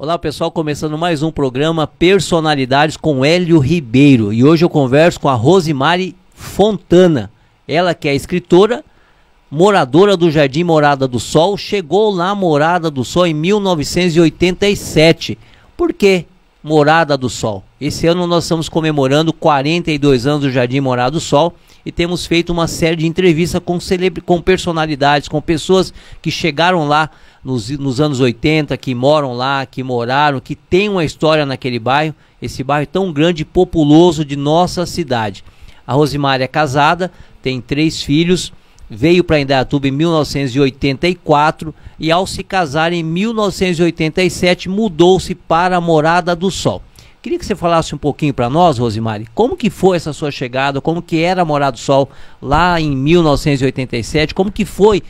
Olá pessoal, começando mais um programa Personalidades com Hélio Ribeiro. E hoje eu converso com a Rosimari Fontana. Ela que é escritora, moradora do Jardim Morada do Sol, chegou lá Morada do Sol em 1987. Por que Morada do Sol? Esse ano nós estamos comemorando 42 anos do Jardim Morada do Sol e temos feito uma série de entrevistas com personalidades, com pessoas que chegaram lá nos anos 80, que moram lá, que moraram, que tem uma história naquele bairro, esse bairro tão grande e populoso de nossa cidade. A Rosimari é casada, tem 3 filhos, veio para Indaiatuba em 1984 e ao se casar em 1987 mudou-se para a Morada do Sol. Queria que você falasse um pouquinho para nós, Rosimari, como que foi essa sua chegada, como que era a Morada do Sol lá em 1987, como que foi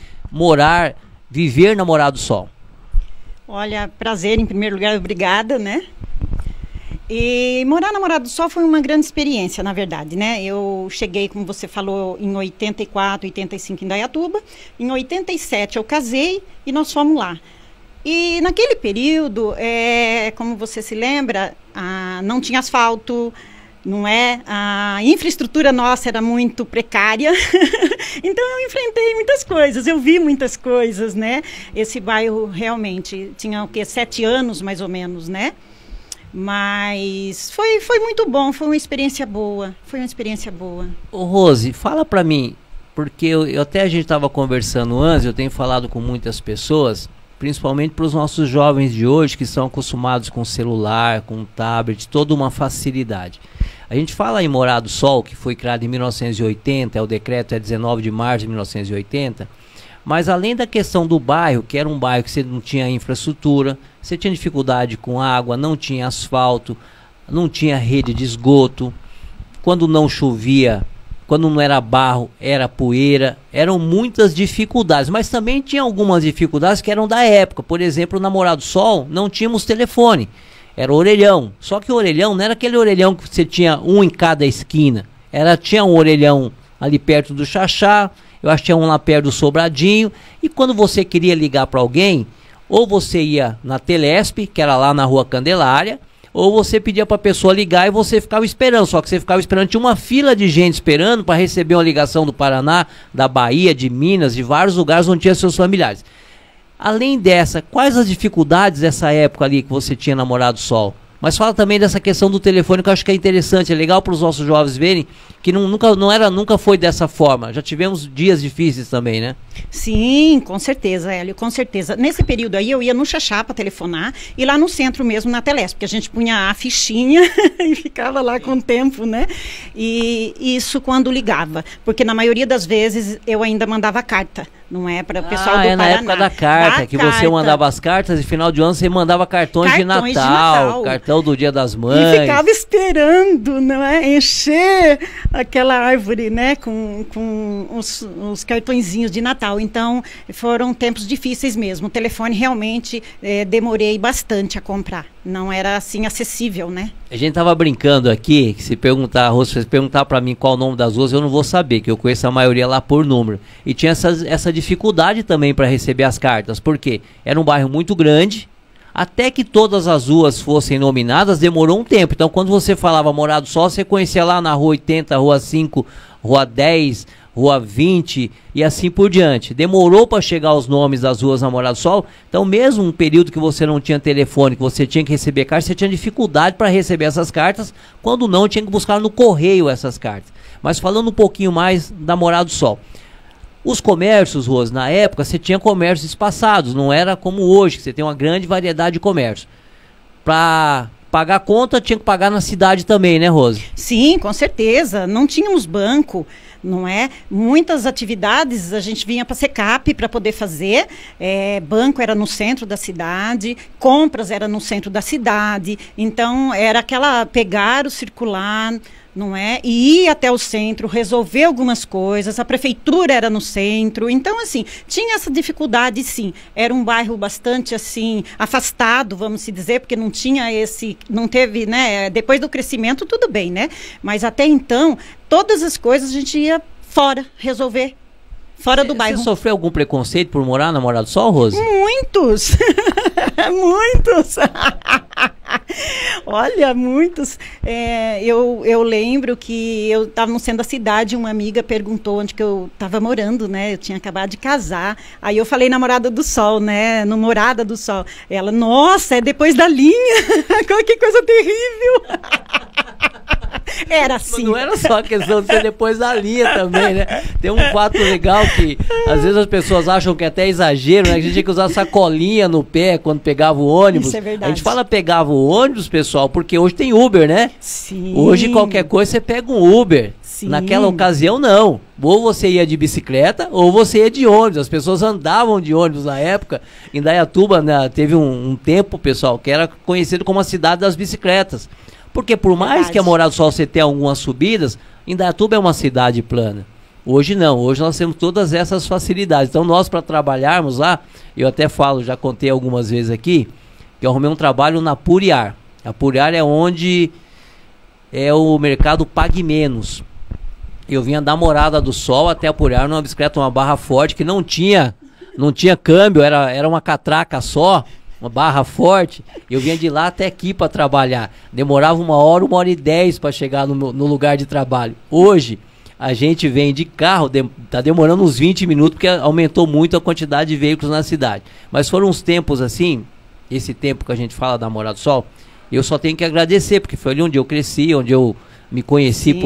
viver na Morada do Sol? Olha, prazer em primeiro lugar, obrigada, né? E morar na Morada do Sol foi uma grande experiência, na verdade, né? Eu cheguei, como você falou, em 84, 85 em Indaiatuba. Em 87 eu casei e nós fomos lá. E naquele período, como você se lembra, não tinha asfalto, não é? A infraestrutura nossa era muito precária. Então eu enfrentei muitas coisas, eu vi muitas coisas, né? Esse bairro realmente tinha o quê? 7 anos mais ou menos, né? Mas foi muito bom, foi uma experiência boa, Ô Rose, fala pra mim, porque até a gente estava conversando antes, eu tenho falado com muitas pessoas, principalmente para os nossos jovens de hoje que são acostumados com celular, com tablet, toda uma facilidade. A gente fala em Morada do Sol, que foi criado em 1980, o decreto é 19 de março de 1980, mas além da questão do bairro, que era um bairro que você não tinha infraestrutura, você tinha dificuldade com água, não tinha asfalto, não tinha rede de esgoto, quando não chovia, quando não era barro, era poeira, eram muitas dificuldades, mas também tinha algumas dificuldades que eram da época. Por exemplo, na Morada do Sol não tínhamos telefone, era orelhão, só que o orelhão não era aquele orelhão que você tinha um em cada esquina, tinha um orelhão ali perto do Xaxá, eu acho que tinha um lá perto do Sobradinho, e quando você queria ligar para alguém, ou você ia na Telesp, que era lá na Rua Candelária, ou você pedia para a pessoa ligar e você ficava esperando, só que você ficava esperando, tinha uma fila de gente esperando para receber uma ligação do Paraná, da Bahia, de Minas, de vários lugares onde tinha seus familiares. Além dessa, quais as dificuldades dessa época ali que você tinha na Morada do Sol? Mas fala também dessa questão do telefone, que eu acho que é interessante, é legal para os nossos jovens verem que nunca foi dessa forma. Já tivemos dias difíceis também, né? Sim, com certeza, Hélio, com certeza. Nesse período aí eu ia no Xaxá para telefonar e lá no centro mesmo, na Telesp, porque a gente punha a fichinha e ficava lá com o tempo, né? E isso quando ligava, porque na maioria das vezes eu ainda mandava carta, não é? Para o pessoal do Paraná. Na época da carta, você mandava as cartas e final de ano você mandava cartões de Natal, cartão do Dia das Mães. E ficava esperando, não é? Encher aquela árvore, né? Com os cartõezinhos de Natal. Então, foram tempos difíceis mesmo. O telefone realmente demorei bastante a comprar. Não era assim acessível, né? A gente tava brincando aqui, que se perguntar para mim qual o nome das ruas, eu não vou saber, que eu conheço a maioria lá por número. E tinha essa dificuldade também para receber as cartas, porque era um bairro muito grande, até que todas as ruas fossem nominadas, demorou um tempo. Então, quando você falava Morada do Sol, você conhecia lá na Rua 80, Rua 5, Rua 10, Rua 20 e assim por diante. Demorou para chegar os nomes das ruas na Morada do Sol. Então, mesmo um período que você não tinha telefone, que você tinha que receber cartas, você tinha dificuldade para receber essas cartas. Quando não, tinha que buscar no correio essas cartas. Mas falando um pouquinho mais da Morada do Sol. Os comércios, Rose, na época você tinha comércios espaçados, não era como hoje, que você tem uma grande variedade de comércio. Para pagar conta, tinha que pagar na cidade também, né, Rose? Sim, com certeza. Não tínhamos banco, não é? Muitas atividades a gente vinha para Secap para poder fazer. Banco era no centro da cidade, compras era no centro da cidade. Então, era pegar o circular, não é? E ir até o centro, resolver algumas coisas, a prefeitura era no centro, então assim, tinha essa dificuldade sim, era um bairro bastante assim, afastado, vamos se dizer, porque não tinha não teve, né, depois do crescimento tudo bem, né, mas até então, todas as coisas a gente ia fora, resolver, fora do bairro. Você sofreu algum preconceito por morar na Morada do Sol, Rose? Muitos! Muitos! Olha, muitos. Eu lembro que eu estava no centro da cidade, uma amiga perguntou onde que eu estava morando, né? Eu tinha acabado de casar. Aí eu falei Namorada do Sol, né? No Morada do Sol. Ela, nossa, é depois da linha. Que coisa terrível. Era assim. Não era só a questão de ser depois da linha também, né? Tem um fato legal que às vezes as pessoas acham que é até exagero, né? A gente tinha que usar sacolinha no pé quando pegava o ônibus. Isso é verdade. A gente fala pegava o ônibus, pessoal, porque hoje tem Uber, né? Sim. Hoje qualquer coisa você pega um Uber. Sim. Naquela ocasião não. Ou você ia de bicicleta ou você ia de ônibus. As pessoas andavam de ônibus na época. Em Indaiatuba, né, teve um tempo, pessoal, que era conhecido como a cidade das bicicletas. Porque por mais que a Morada do Sol você tenha algumas subidas, Indaiatuba é uma cidade plana. Hoje não, hoje nós temos todas essas facilidades. Então nós, para trabalharmos lá, eu até falo, já contei algumas vezes aqui, que eu arrumei um trabalho na Puriar. A Puriar é onde é o mercado Pague Menos. Eu vinha da Morada do Sol até a Puriar numa bicicleta, uma barra forte, que não tinha câmbio, era uma catraca só. Uma barra forte, eu vinha de lá até aqui para trabalhar. Demorava 1 hora e 10 para chegar no lugar de trabalho. Hoje, a gente vem de carro, tá demorando uns 20 minutos, porque aumentou muito a quantidade de veículos na cidade. Mas foram uns tempos assim, esse tempo que a gente fala da Morada do Sol, eu só tenho que agradecer, porque foi ali onde eu cresci, onde eu me conheci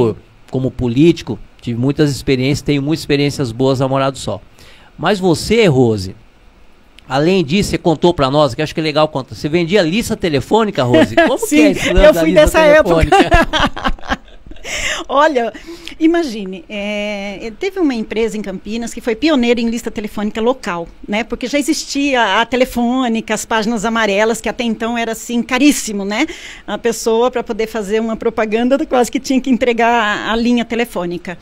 como político, tive muitas experiências, tenho muitas experiências boas na Morada do Sol. Mas você, Rose, além disso, você contou para nós, que acho que é legal contar. Você vendia lista telefônica, Rose? Como Sim, que é esse lance eu da fui lista dessa telefônica? época. Olha, imagine, teve uma empresa em Campinas que foi pioneira em lista telefônica local, né? Porque já existia a telefônica, as páginas amarelas, que até então era assim caríssimo, né? A pessoa, para poder fazer uma propaganda, quase que tinha que entregar a linha telefônica.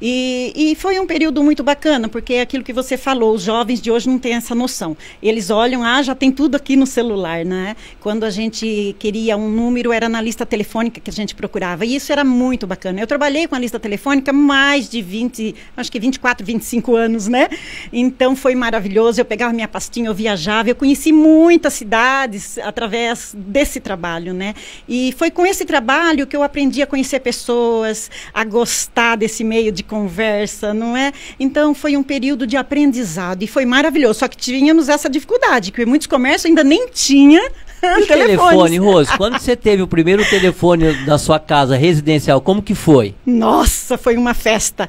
E foi um período muito bacana, porque é aquilo que você falou, os jovens de hoje não têm essa noção. Eles olham, já tem tudo aqui no celular, né? Quando a gente queria um número, era na lista telefônica que a gente procurava, e isso era muito bacana. Eu trabalhei com a lista telefônica mais de 24, 25 anos, né? Então foi maravilhoso, eu pegava minha pastinha, eu viajava, eu conheci muitas cidades através desse trabalho, né? E foi com esse trabalho que eu aprendi a conhecer pessoas, a gostar desse meio de conversa, não é? Então foi um período de aprendizado e foi maravilhoso, só que tínhamos essa dificuldade, que muitos comércios ainda nem tinha telefone, Rose, quando você teve o primeiro telefone da sua casa residencial, como que foi? Nossa, foi uma festa.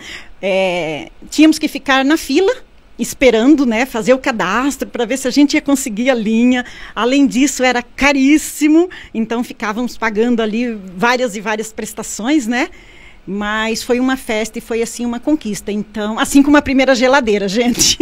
Tínhamos que ficar na fila, esperando, né, fazer o cadastro para ver se a gente ia conseguir a linha. Além disso, era caríssimo, então ficávamos pagando ali várias e várias prestações, né? Mas foi uma festa e foi assim uma conquista. Então, assim como a primeira geladeira, gente.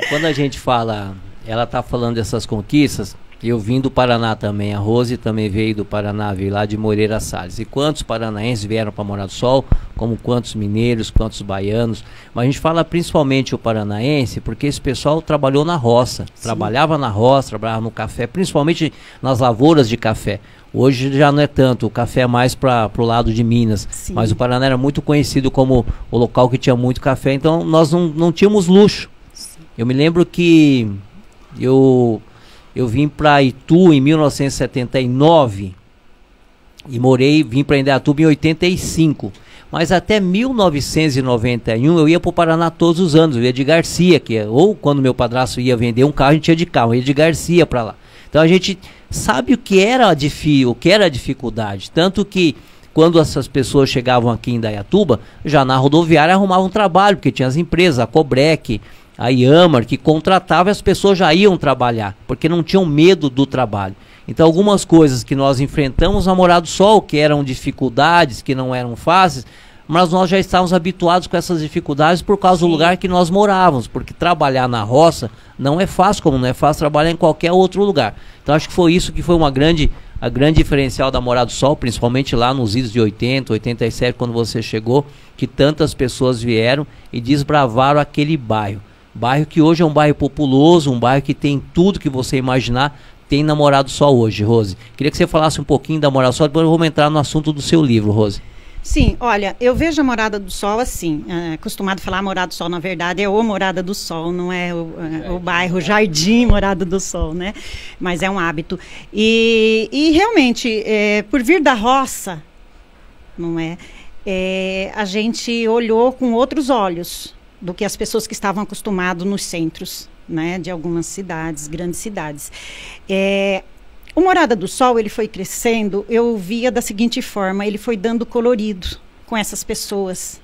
Quando a gente fala, ela tá falando dessas conquistas, eu vim do Paraná também, a Rose também veio do Paraná, veio lá de Moreira Salles. E quantos paranaenses vieram para Morada do Sol, como quantos mineiros, quantos baianos. Mas a gente fala principalmente o paranaense, porque esse pessoal trabalhou na roça, trabalhava na roça, trabalhava no café, principalmente nas lavouras de café. Hoje já não é tanto, o café é mais para o lado de Minas. Sim. Mas o Paraná era muito conhecido como o local que tinha muito café, então nós não tínhamos luxo. Sim. Eu me lembro que eu vim para Itu em 1979 e vim para Indaiatuba em 85. Mas até 1991 eu ia para o Paraná todos os anos, eu ia de Garcia, ou quando meu padrasto ia vender um carro, a gente ia de carro, eu ia de Garcia para lá. Então a gente sabe o que era a dificuldade, tanto que quando essas pessoas chegavam aqui em Indaiatuba, já na rodoviária arrumavam trabalho, porque tinha as empresas, a Cobrec, a Iamar, que contratava e as pessoas já iam trabalhar, porque não tinham medo do trabalho. Então algumas coisas que nós enfrentamos na Morada do Sol, que eram dificuldades, que não eram fáceis, mas nós já estávamos habituados com essas dificuldades por causa do lugar que nós morávamos, porque trabalhar na roça não é fácil, como não é fácil trabalhar em qualquer outro lugar. Então acho que foi isso que foi a grande diferencial da Morada do Sol, principalmente lá nos idos de 80, 87, quando você chegou, que tantas pessoas vieram e desbravaram aquele bairro. Bairro que hoje é um bairro populoso, um bairro que tem tudo que você imaginar, tem na Morada do Sol hoje, Rose. Queria que você falasse um pouquinho da Morada do Sol, depois vamos entrar no assunto do seu livro, Rose. Sim, olha, eu vejo a Morada do Sol assim, acostumado a falar Morada do Sol, na verdade é o Morada do Sol, não é o bairro Jardim Morada do Sol, né? Mas é um hábito. E realmente, por vir da roça, não é? A gente olhou com outros olhos do que as pessoas que estavam acostumadas nos centros, né? De algumas cidades, grandes cidades. O Morada do Sol, ele foi crescendo, eu via da seguinte forma, ele foi dando colorido com essas pessoas,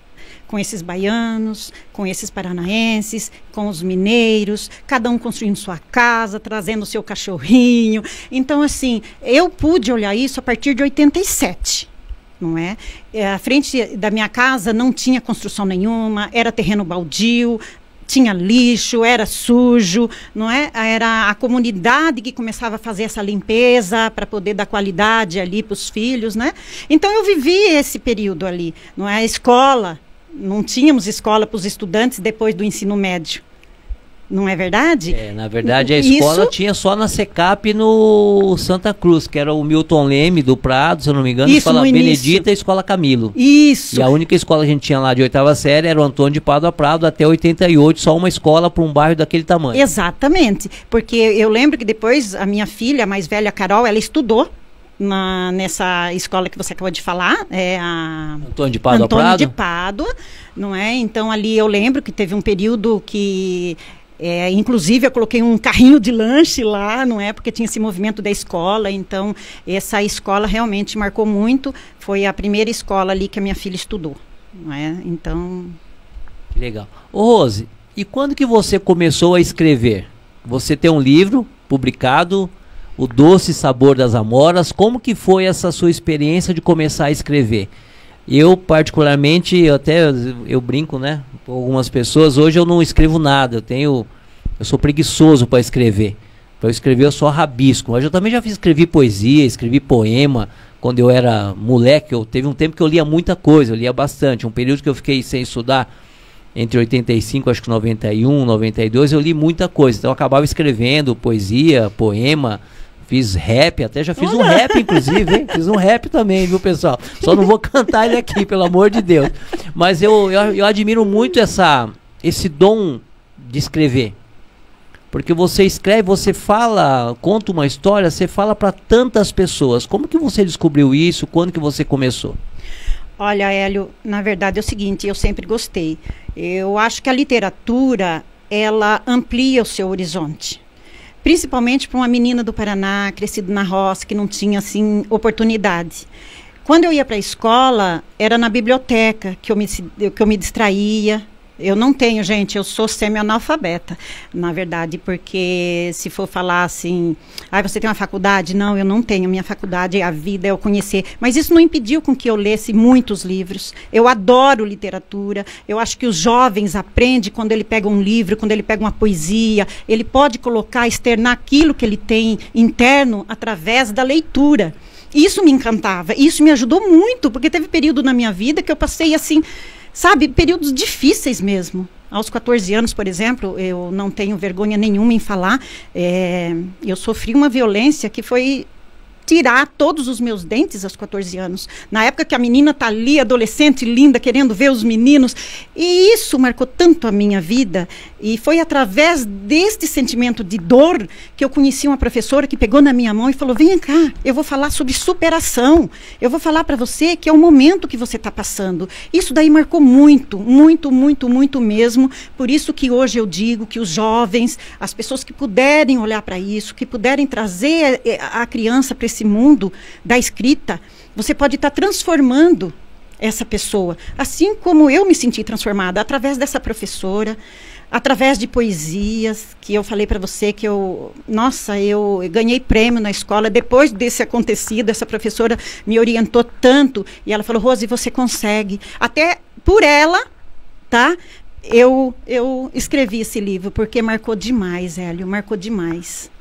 com esses baianos, com esses paranaenses, com os mineiros, cada um construindo sua casa, trazendo o seu cachorrinho. Então, assim, eu pude olhar isso a partir de 87, não é? A frente da minha casa não tinha construção nenhuma, era terreno baldio, tinha lixo, era sujo, não é? Era a comunidade que começava a fazer essa limpeza para poder dar qualidade ali para os filhos, né? Então eu vivi esse período ali, não é? A escola, não tínhamos escola para os estudantes depois do ensino médio. Não é verdade? Na verdade a escola tinha só na Secap no Santa Cruz, que era o Milton Leme do Prado, se eu não me engano, Escola Benedita e Escola Camilo. Isso. E a única escola que a gente tinha lá de 8ª série era o Antônio de Pádua Prado até 88, só uma escola para um bairro daquele tamanho. Exatamente, porque eu lembro que depois a minha filha, a mais velha, a Carol, ela estudou nessa escola que você acabou de falar, a Antônio de Pádua Antônio de Pádua, não é? Então ali eu lembro que teve um período que inclusive eu coloquei um carrinho de lanche lá, não é? Porque tinha esse movimento da escola, então essa escola realmente marcou muito, foi a primeira escola ali que a minha filha estudou, não é? Então... Que legal. Ô Rose, e quando que você começou a escrever? Você tem um livro publicado, O Doce Sabor das Amoras, como que foi essa sua experiência de começar a escrever? Eu, particularmente, eu brinco, né, com algumas pessoas, hoje eu não escrevo nada, eu sou preguiçoso para escrever. Para escrever eu só rabisco, mas eu também já escrevi poesia, escrevi poema, quando eu era moleque, teve um tempo que eu lia muita coisa, eu lia bastante, um período que eu fiquei sem estudar, entre 85, acho que 91, 92, eu li muita coisa, então eu acabava escrevendo poesia, poema, fiz rap, até já fiz um rap, inclusive, hein? Fiz um rap também, viu, pessoal? Só não vou cantar ele aqui, pelo amor de Deus. Mas eu admiro muito esse dom de escrever. Porque você escreve, você fala, conta uma história, você fala para tantas pessoas. Como que você descobriu isso? Quando que você começou? Olha, Hélio, na verdade é o seguinte, eu sempre gostei. Eu acho que a literatura, ela amplia o seu horizonte. Principalmente para uma menina do Paraná, crescida na roça, que não tinha, assim, oportunidade. Quando eu ia para a escola, era na biblioteca que eu me distraía. Eu não tenho, gente, eu sou semi-analfabeta, na verdade, porque se for falar assim, você tem uma faculdade? Não, eu não tenho, minha faculdade é a vida, é o conhecer. Mas isso não impediu com que eu lesse muitos livros. Eu adoro literatura, eu acho que os jovens aprendem quando ele pega um livro, quando ele pega uma poesia, ele pode colocar, externar aquilo que ele tem interno através da leitura. Isso me encantava, isso me ajudou muito, porque teve período na minha vida que eu passei assim... Sabe, períodos difíceis mesmo. Aos 14 anos, por exemplo, eu não tenho vergonha nenhuma em falar, eu sofri uma violência que foi tirar todos os meus dentes aos 14 anos. Na época que a menina está ali, adolescente, linda, querendo ver os meninos. E isso marcou tanto a minha vida. E foi através deste sentimento de dor que eu conheci uma professora que pegou na minha mão e falou, vem cá, eu vou falar sobre superação. Eu vou falar para você que é o momento que você está passando. Isso daí marcou muito, muito, muito, muito mesmo. Por isso que hoje eu digo que os jovens, as pessoas que puderem olhar para isso, que puderem trazer a criança para esse mundo da escrita, você pode estar transformando essa pessoa, assim como eu me senti transformada através dessa professora, através de poesias, que eu falei para você que eu ganhei prêmio na escola, depois desse acontecido, essa professora me orientou tanto, e ela falou, Rose, você consegue, até por ela, tá? Eu escrevi esse livro, porque marcou demais, Hélio, marcou demais.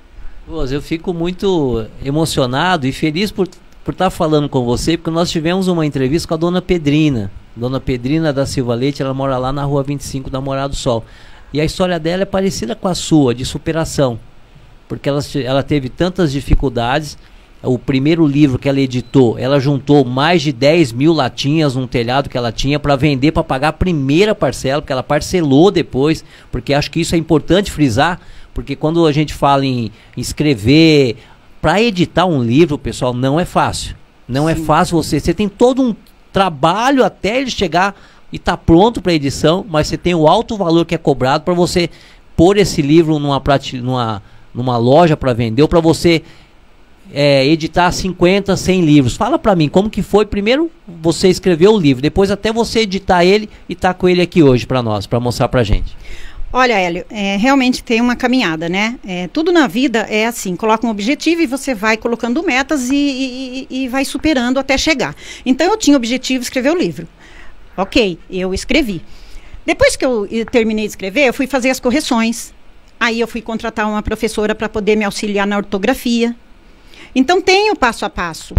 Rose, eu fico muito emocionado e feliz por estar falando com você, porque nós tivemos uma entrevista com a dona Pedrina da Silva Leite, ela mora lá na rua 25 da Morada do Sol. E a história dela é parecida com a sua, de superação, porque ela teve tantas dificuldades, o primeiro livro que ela editou, ela juntou mais de 10 mil latinhas num telhado que ela tinha para vender, para pagar a primeira parcela, porque ela parcelou depois, porque acho que isso é importante frisar, porque quando a gente fala em escrever, para editar um livro, pessoal, não é fácil. Não Sim. é fácil você tem todo um trabalho até ele chegar e tá pronto para edição, mas você tem o alto valor que é cobrado para você pôr esse livro numa loja para vender, ou para você editar 50, 100 livros. Fala para mim, como que foi? Primeiro você escreveu o livro, depois até você editar ele e tá com ele aqui hoje para nós, para mostrar pra gente. Olha, Hélio, realmente tem uma caminhada, né? Tudo na vida é assim, coloca um objetivo e você vai colocando metas e vai superando até chegar. Então eu tinha o objetivo de escrever o livro. Ok, eu escrevi. Depois que eu terminei de escrever, eu fui fazer as correções. Aí eu fui contratar uma professora para poder me auxiliar na ortografia. Então tem o passo a passo,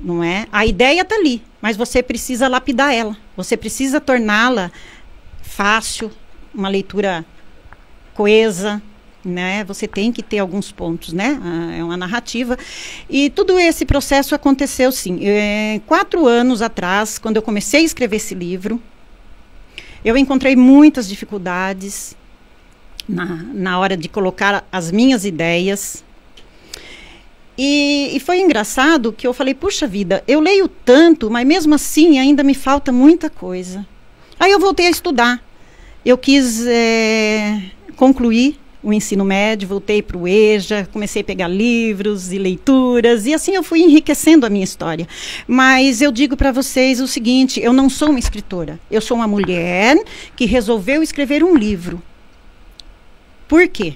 não é? A ideia está ali, mas você precisa lapidar ela. Você precisa torná-la fácil, uma leitura coesa, né? Você tem que ter alguns pontos, né? É uma narrativa. E tudo esse processo aconteceu, sim. 4 anos atrás, quando eu comecei a escrever esse livro, eu encontrei muitas dificuldades na hora de colocar as minhas ideias. E foi engraçado que eu falei, puxa vida, eu leio tanto, mas mesmo assim ainda me falta muita coisa. Aí eu voltei a estudar. Eu quis concluir o ensino médio, voltei para o EJA, comecei a pegar livros e leituras, e assim eu fui enriquecendo a minha história. Mas eu digo para vocês o seguinte, eu não sou uma escritora, eu sou uma mulher que resolveu escrever um livro. Por quê?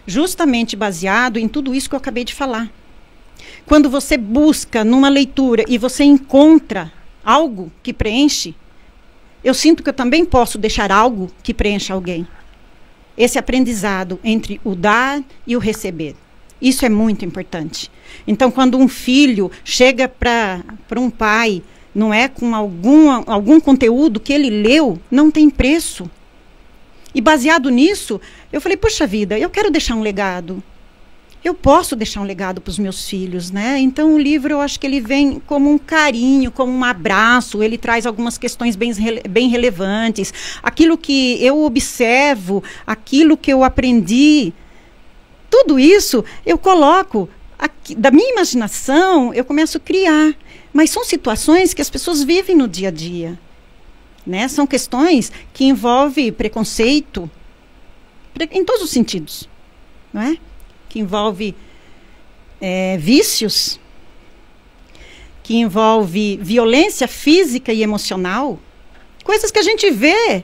Justamente baseado em tudo isso que eu acabei de falar. Quando você busca numa leitura e você encontra algo que preenche, eu sinto que eu também posso deixar algo que preencha alguém. Esse aprendizado entre o dar e o receber. Isso é muito importante. Então, quando um filho chega para um pai, não é com algum conteúdo que ele leu, não tem preço. E baseado nisso, eu falei, puxa vida, eu quero deixar um legado. Eu posso deixar um legado para os meus filhos, né? Então o livro, eu acho que ele vem como um carinho, como um abraço, ele traz algumas questões bem relevantes. Aquilo que eu observo, aquilo que eu aprendi, tudo isso eu coloco, aqui, da minha imaginação, eu começo a criar. Mas são situações que as pessoas vivem no dia a dia, né? São questões que envolvem preconceito, em todos os sentidos, não é? Que envolve vícios, que envolve violência física e emocional, coisas que a gente vê,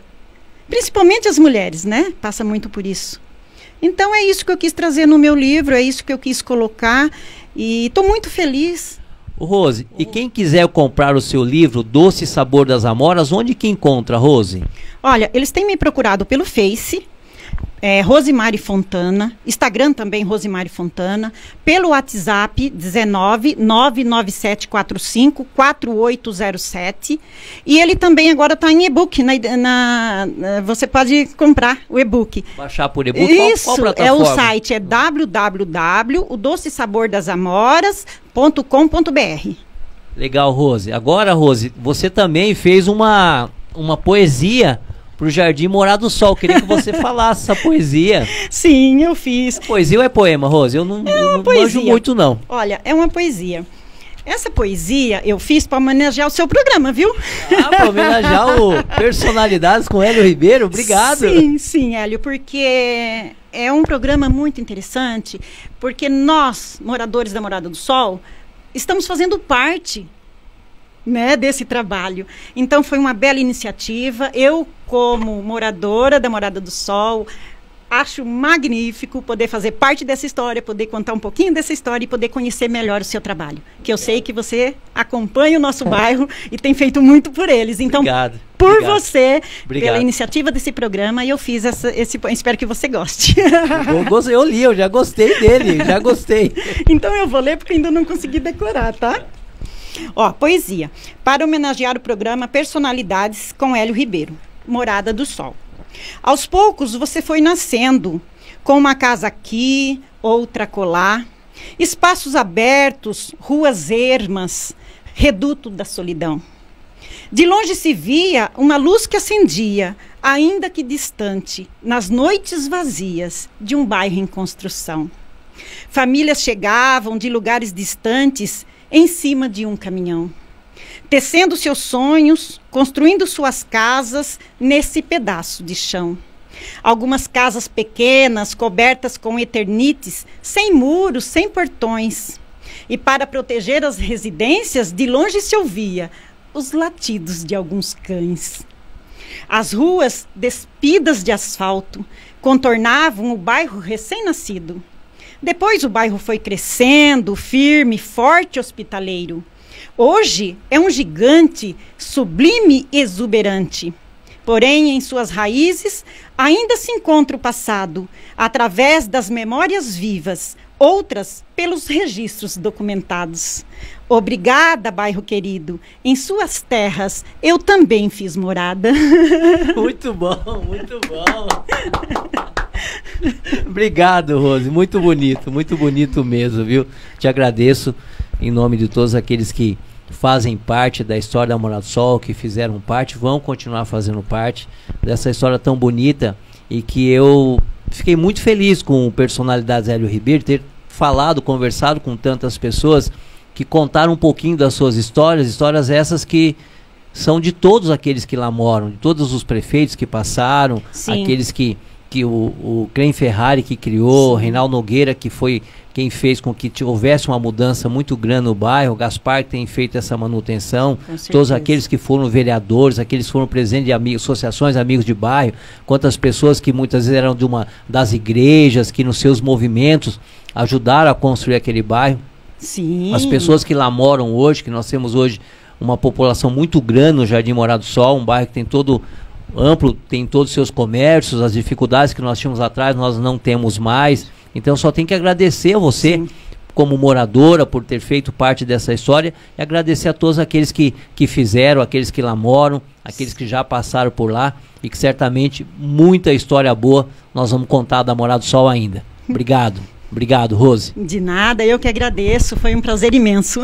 principalmente as mulheres, né? Passa muito por isso. Então é isso que eu quis trazer no meu livro, é isso que eu quis colocar e estou muito feliz. Rose, e quem quiser comprar o seu livro, Doce Sabor das Amoras, onde que encontra, Rose? Olha, eles têm me procurado pelo Face, Rosimari Fontana, Instagram também Rosimari Fontana, pelo WhatsApp 19997454807, e ele também agora está em e-book, você pode comprar o e-book. Baixar por e-book? Isso, qual plataforma? O site é www.odocesabordasamoras.com.br. Legal, Rose. Agora, Rose, você também fez uma poesia pro Jardim Morada do Sol. Queria que você falasse essa poesia. Sim, eu fiz. É poesia ou é poema, Rose? Eu não manjo muito, não. Olha, é uma poesia. Essa poesia eu fiz para homenagear o seu programa, viu? Para homenagear o Personalidades com Hélio Ribeiro. Obrigado. Sim, Hélio, porque é um programa muito interessante, porque nós, moradores da Morada do Sol, estamos fazendo parte, né, desse trabalho. Então foi uma bela iniciativa. Eu, como moradora da Morada do Sol, acho magnífico poder fazer parte dessa história, poder contar um pouquinho dessa história e poder conhecer melhor o seu trabalho. Que eu sei que você acompanha o nosso bairro e tem feito muito por eles. Então, obrigado. Você, pela iniciativa desse programa, eu fiz esse... Espero que você goste. Eu li, eu já gostei dele, já gostei. Então eu vou ler porque ainda não consegui decorar, tá? Ó, poesia. Para homenagear o programa Personalidades com Hélio Ribeiro, Morada do Sol. Aos poucos você foi nascendo, com uma casa aqui, outra acolá, Espaços abertos, ruas ermas, reduto da solidão. De longe se via uma luz que acendia, ainda que distante, nas noites vazias de um bairro em construção. Famílias chegavam de lugares distantes em cima de um caminhão, tecendo seus sonhos, construindo suas casas nesse pedaço de chão. Algumas casas pequenas, cobertas com eternites, sem muros, sem portões. E para proteger as residências, de longe se ouvia os latidos de alguns cães. As ruas, despidas de asfalto, contornavam o bairro recém-nascido. Depois o bairro foi crescendo, firme, forte, hospitaleiro. Hoje é um gigante, sublime e exuberante. Porém, em suas raízes, ainda se encontra o passado, através das memórias vivas, outras pelos registros documentados. Obrigada, bairro querido. Em suas terras eu também fiz morada. Muito bom, muito bom. Obrigado, Rose. Muito bonito mesmo, viu? Te agradeço em nome de todos aqueles que fazem parte da história da Morada do Sol, que fizeram parte, vão continuar fazendo parte dessa história tão bonita, e que eu fiquei muito feliz com o Personalidades Hélio Ribeiro ter falado, conversado com tantas pessoas que contaram um pouquinho das suas histórias essas que são de todos aqueles que lá moram, de todos os prefeitos que passaram, sim, aqueles que o Clem Ferrari que criou, Reinaldo Nogueira que foi quem fez com que houvesse uma mudança muito grande no bairro, o Gaspar que tem feito essa manutenção, todos aqueles que foram vereadores, aqueles que foram presidentes de amigos, associações amigos de bairro, quantas pessoas que muitas vezes eram das igrejas, que nos seus movimentos ajudaram a construir aquele bairro. Sim. As pessoas que lá moram hoje, que nós temos hoje uma população muito grande no Jardim Morada do Sol, um bairro que tem todo amplo, tem todos os seus comércios, as dificuldades que nós tínhamos atrás nós não temos mais. Então só tem que agradecer a você, sim, como moradora, por ter feito parte dessa história, e agradecer a todos aqueles que fizeram, aqueles que lá moram, aqueles que já passaram por lá, e que certamente muita história boa nós vamos contar da Morada do Sol ainda. Obrigado, Rose. De nada, eu que agradeço, foi um prazer imenso.